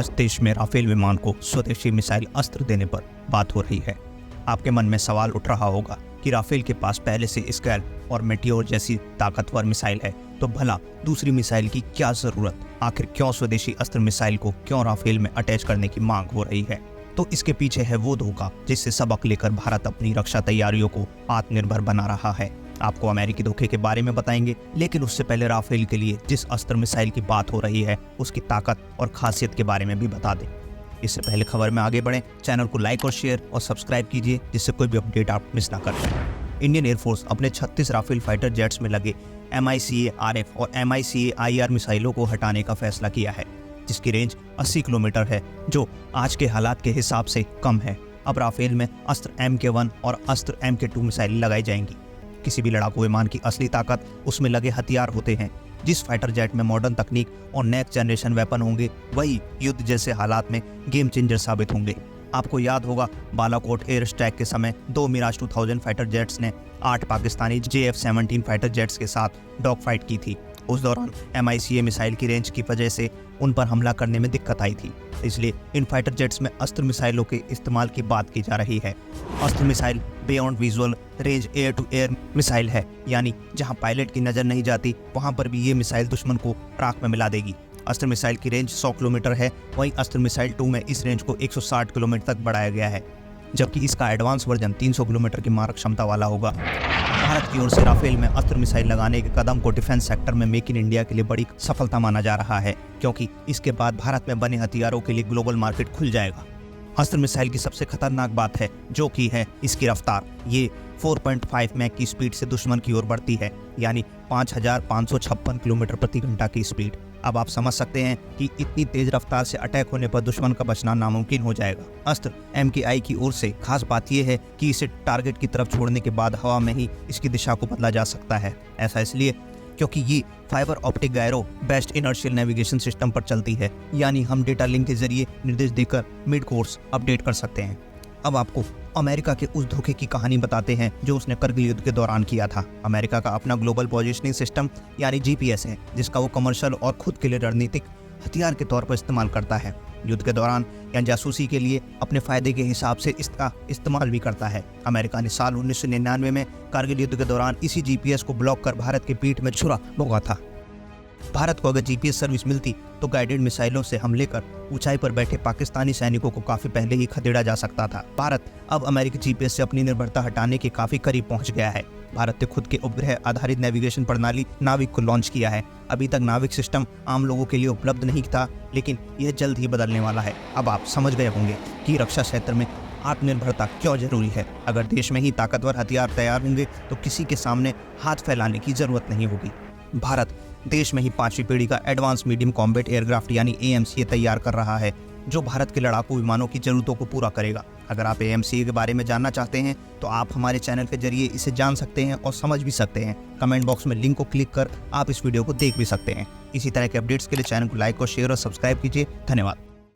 आज देश में राफेल विमान को स्वदेशी मिसाइल अस्त्र देने पर बात हो रही है। आपके मन में सवाल उठ रहा होगा कि राफेल के पास पहले से स्कैल्प और मेटियोर जैसी ताकतवर मिसाइल है, तो भला दूसरी मिसाइल की क्या जरूरत? आखिर क्यों स्वदेशी अस्त्र मिसाइल को क्यों राफेल में अटैच करने की मांग हो रही है? तो इसके पीछे है वो धोखा जिससे सबक लेकर भारत अपनी रक्षा तैयारियों को आत्मनिर्भर बना रहा है। आपको अमेरिकी धोखे के बारे में बताएंगे, लेकिन उससे पहले राफेल के लिए जिस अस्त्र मिसाइल की बात हो रही है उसकी ताकत और खासियत के बारे में भी बता दें। इससे पहले खबर में आगे बढ़ें, चैनल को लाइक और शेयर और सब्सक्राइब कीजिए जिससे कोई भी अपडेट आप मिस ना कर पाएं। इंडियन एयरफोर्स अपने 36 राफेल फाइटर जेट्स में लगे MICA-RF और MICA-IR मिसाइलों को हटाने का फैसला किया है, जिसकी रेंज 80 किलोमीटर है, जो आज के हालात के हिसाब से कम है। अब राफेल में अस्त्र MK1 और अस्त्र MK2 मिसाइल लगाई जाएंगी। किसी भी लड़ाकू विमान की असली ताकत उसमें लगे हथियार होते हैं। जिस फाइटर जेट में मॉडर्न तकनीक और नेक्स्ट जनरेशन वेपन होंगे, वही युद्ध जैसे हालात में गेम चेंजर साबित होंगे। आपको याद होगा, बालाकोट एयर स्ट्राइक के समय 2 मिराज 2000 फाइटर जेट्स ने 8 पाकिस्तानी JF-17 फाइटर जेट्स के साथ डॉग फाइट की थी। उस दौरान MICA मिसाइल की रेंज की वजह से उन पर हमला करने में दिक्कत आई थी, इसलिए इन फाइटर जेट्स में अस्त्र मिसाइलों के इस्तेमाल की बात की जा रही है। Astra missile beyond visual range air to air missile है, यानी जहां पायलट की नज़र नहीं जाती वहां पर भी ये मिसाइल दुश्मन को राख में मिला देगी। अस्त्र मिसाइल की रेंज 100 किलोमीटर है, वहीं अस्त्र मिसाइल 2 में इस रेंज को 160 किलोमीटर तक बढ़ाया गया है, जबकि इसका एडवांस वर्जन 300 किलोमीटर की मारक क्षमता वाला होगा। भारत की ओर से राफेल में अस्त्र मिसाइल लगाने के कदम को डिफेंस सेक्टर में मेक इन इंडिया के लिए बड़ी सफलता माना जा रहा है, क्योंकि इसके बाद भारत में बने हथियारों के लिए ग्लोबल मार्केट खुल जाएगा। अस्त्र मिसाइल की सबसे खतरनाक बात है जो कि है इसकी रफ्तार। ये 4.5 मैक की स्पीड से दुश्मन की ओर बढ़ती है, यानी 5556 किलोमीटर प्रति घंटा की स्पीड। अब आप समझ सकते हैं कि इतनी तेज रफ्तार से अटैक होने पर दुश्मन का बचना नामुमकिन हो जाएगा। अस्त्र MKI की ओर से खास बात यह है कि इसे टारगेट की तरफ छोड़ने के बाद हवा में ही इसकी दिशा को बदला जा सकता है। ऐसा इसलिए क्योंकि ये fibre optic gyro best inertial navigation system पर चलती है, यानी हम डेटा लिंक के जरिए निर्देश देकर मिड कोर्स अपडेट कर सकते हैं। अब आपको अमेरिका के उस धोखे की कहानी बताते हैं जो उसने करगिल युद्ध के दौरान किया था। अमेरिका का अपना ग्लोबल पोजिशनिंग सिस्टम यानी GPS है, जिसका वो कमर्शियल और खुद के लिए रणनीतिक हथियार के तौर पर इस्तेमाल करता है। युद्ध के दौरान या जासूसी के लिए अपने फायदे के हिसाब से इसका इस्तेमाल भी करता है। अमेरिका ने साल 1999 में कारगिल युद्ध के दौरान इसी GPS को ब्लॉक कर भारत की पीठ में छुरा भोगा था। भारत को अगर GPS सर्विस मिलती तो गाइडेड मिसाइलों से हमले कर ऊंचाई पर बैठे पाकिस्तानी सैनिकों को काफी पहले ही खदेड़ा जा सकता था। भारत अब अमेरिकी GPS से अपनी निर्भरता हटाने के काफी करीब पहुंच गया है। भारत ने खुद के उपग्रह आधारित नेविगेशन प्रणाली नाविक को लॉन्च किया है। अभी तक नाविक सिस्टम आम लोगों के लिए उपलब्ध नहीं था, लेकिन यह जल्द ही बदलने वाला है। अब आप समझ गए होंगे कि रक्षा क्षेत्र में आत्मनिर्भरता क्यों जरूरी है। अगर देश में ही ताकतवर हथियार तैयार होंगे तो किसी के सामने हाथ फैलाने की जरूरत नहीं होगी। भारत देश में ही 5वीं पीढ़ी का एडवांस मीडियम कॉम्बैट एयरक्राफ्ट यानी AMCA तैयार कर रहा है, जो भारत के लड़ाकू विमानों की जरूरतों को पूरा करेगा। अगर आप AMCA के बारे में जानना चाहते हैं तो आप हमारे चैनल के जरिए इसे जान सकते हैं और समझ भी सकते हैं। कमेंट बॉक्स में लिंक को क्लिक कर आप इस वीडियो को देख भी सकते हैं। इसी तरह के अपडेट्स के लिए चैनल को लाइक और शेयर और सब्सक्राइब कीजिए। धन्यवाद।